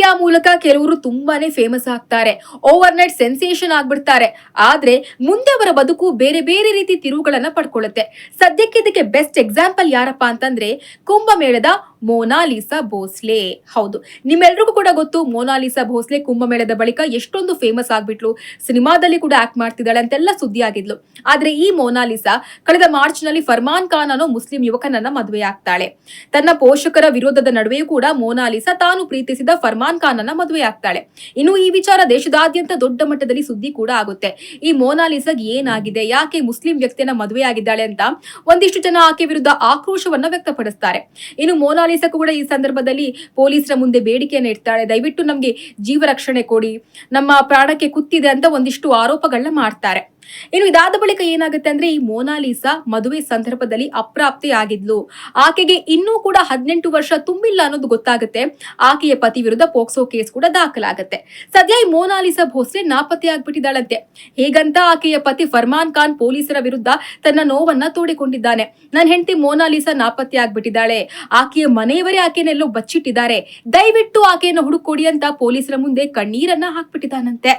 Media ಮೂಲಕ ಕೆಲವರು ತುಂಬಾನೇ ಫೇಮಸ್ ಆಗ್ತಾರೆ, ಓವರ್ ನೈಟ್ ಸೆನ್ಸೇಷನ್ ಆಗ್ಬಿಡ್ತಾರೆ. ಆದ್ರೆ ಮುಂದೆ ಅವರ ಬದುಕು ಬೇರೆ ಬೇರೆ ರೀತಿ ತಿರುವುಗಳನ್ನ ಪಡ್ಕೊಳ್ಳುತ್ತೆ. ಸದ್ಯಕ್ಕೆ ಇದಕ್ಕೆ ಬೆಸ್ಟ್ ಎಕ್ಸಾಂಪಲ್ ಯಾರಪ್ಪ ಅಂತಂದ್ರೆ ಕುಂಭಮೇಳದ ಮೋನಾಲಿಸಾ ಭೋಸ್ಲೆ. ಹೌದು, ನಿಮ್ಮೆಲ್ರಿಗೂ ಕೂಡ ಗೊತ್ತು, ಮೋನಾಲಿಸಾ ಭೋಸ್ಲೆ ಕುಂಭಮೇಳದ ಬಳಿಕ ಎಷ್ಟೊಂದು ಫೇಮಸ್ ಆಗ್ಬಿಟ್ಲು, ಸಿನಿಮಾದಲ್ಲಿ ಕೂಡ ಆಕ್ಟ್ ಮಾಡ್ತಿದ್ದಾಳೆ ಅಂತೆಲ್ಲ ಸುದ್ದಿ ಆಗಿದ್ಲು. ಆದ್ರೆ ಈ ಮೋನಾಲಿಸಾ ಕಳೆದ ಮಾರ್ಚ್ ನಲ್ಲಿ ಫರ್ಮಾನ್ ಖಾನ್ ಅನ್ನೋ ಮುಸ್ಲಿಂ ಯುವಕನನ್ನ ಮದುವೆ ಆಗ್ತಾಳೆ. ತನ್ನ ಪೋಷಕರ ವಿರೋಧದ ನಡುವೆಯೂ ಕೂಡ ಮೋನಾಲಿಸಾ ತಾನು ಪ್ರೀತಿಸಿದ ಫರ್ಮಾನ್ ಖಾನ್ ಅನ್ನ ಮದುವೆ ಆಗ್ತಾಳೆ. ಇನ್ನು ಈ ವಿಚಾರ ದೇಶದಾದ್ಯಂತ ದೊಡ್ಡ ಮಟ್ಟದಲ್ಲಿ ಸುದ್ದಿ ಕೂಡ ಆಗುತ್ತೆ. ಈ ಮೋನಾಲಿಸಾಗ್ ಏನಾಗಿದೆ, ಯಾಕೆ ಮುಸ್ಲಿಂ ವ್ಯಕ್ತಿಯನ್ನ ಮದುವೆ ಆಗಿದ್ದಾಳೆ ಅಂತ ಒಂದಿಷ್ಟು ಜನ ಆಕೆ ವಿರುದ್ಧ ಆಕ್ರೋಶವನ್ನ ವ್ಯಕ್ತಪಡಿಸ್ತಾರೆ. ಇನ್ನು ಮೋನಾಲಿಸಾ ಕೂಡ ಈ ಸಂದರ್ಭದಲ್ಲಿ ಪೊಲೀಸರ ಮುಂದೆ ಬೇಡಿಕೆಯನ್ನು ಇಡ್ತಾಳೆ, ದಯವಿಟ್ಟು ನಮ್ಗೆ ಜೀವ ರಕ್ಷಣೆ ಕೊಡಿ, ನಮ್ಮ ಪ್ರಾಣಕ್ಕೆ ಕುತ್ತಿದೆ ಅಂತ ಒಂದಿಷ್ಟು ಆರೋಪಗಳನ್ನ ಮಾಡ್ತಾರೆ. ಇನ್ನು ಇದಾದ ಬಳಿಕ ಏನಾಗುತ್ತೆ ಅಂದ್ರೆ, ಈ ಮೋನಾಲಿಸಾ ಮದುವೆ ಸಂದರ್ಭದಲ್ಲಿ ಅಪ್ರಾಪ್ತೆ ಆಗಿದ್ಲು. ಆಕೆಗೆ ಇನ್ನೂ ಕೂಡ 18 ವರ್ಷ ತುಂಬಿಲ್ಲ ಅನ್ನೋದು ಗೊತ್ತಾಗುತ್ತೆ. ಆಕೆಯ ಪತಿ ವಿರುದ್ಧ ಪೋಕ್ಸೋ ಕೇಸ್ ಕೂಡ ದಾಖಲಾಗುತ್ತೆ. ಸದ್ಯ ಈ ಮೋನಾಲಿಸಾ ಭೋಸ್ಲೆ ನಾಪತ್ತೆ ಆಗ್ಬಿಟ್ಟಿದ್ದಾಳಂತೆ. ಹೇಗಂತ ಆಕೆಯ ಪತಿ ಫರ್ಮಾನ್ ಖಾನ್ ಪೊಲೀಸರ ವಿರುದ್ಧ ತನ್ನ ನೋವನ್ನ ತೋಡಿಕೊಂಡಿದ್ದಾನೆ. ನನ್ನ ಹೆಂಡತಿ ಮೋನಾಲಿಸಾ ನಾಪತ್ತೆ ಆಗ್ಬಿಟ್ಟಿದ್ದಾಳೆ, ಆಕೆಯ ಮನೆಯವರೇ ಆಕೆನೆಲ್ಲೋ ಬಚ್ಚಿಟ್ಟಿದ್ದಾರೆ, ದಯವಿಟ್ಟು ಆಕೆಯನ್ನು ಹುಡುಕೊಡಿ ಅಂತ ಪೊಲೀಸರ ಮುಂದೆ ಕಣ್ಣೀರನ್ನ ಹಾಕ್ಬಿಟ್ಟಿದ್ದಾನಂತೆ.